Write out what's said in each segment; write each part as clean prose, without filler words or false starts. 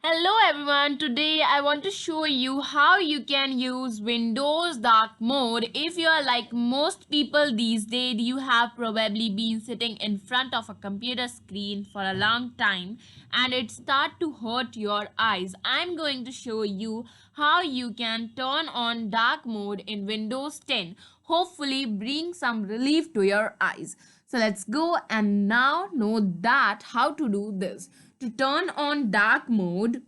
Hello everyone, today I want to show you how you can use Windows dark mode. If you are like most people these days, you have probably been sitting in front of a computer screen for a long time and it start to hurt your eyes. I'm going to show you how you can turn on dark mode in Windows 10. Hopefully bring some relief to your eyes. So let's go and now know that how to do this. To turn on dark mode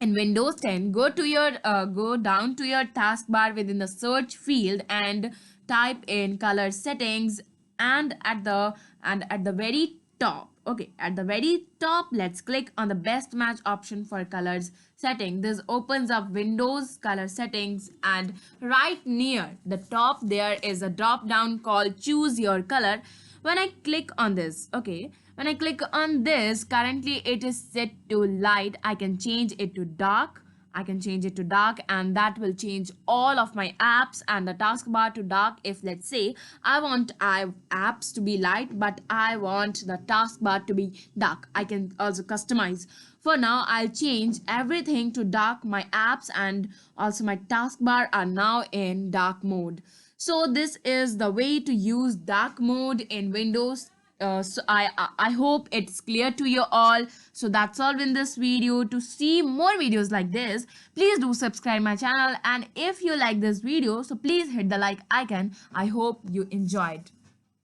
in Windows 10, go down to your taskbar within the search field and type in color settings and at the very top. Okay, at the very top, let's click on the best match option for colors setting. This opens up Windows color settings and right near the top there is a drop down called choose your color. When I click on this, okay, when I click on this, currently it is set to light. I can change it to dark. I can change it to dark and that will change all of my apps and the taskbar to dark. If let's say I want apps to be light but I want the taskbar to be dark, I can also customize. For now, I'll change everything to dark. My apps and also my taskbar are now in dark mode. So this is the way to use dark mode in Windows. So I hope it's clear to you all. So that's all in this video. To see more videos like this, please do subscribe my channel, and if you like this video, so please hit the like icon. I hope you enjoyed.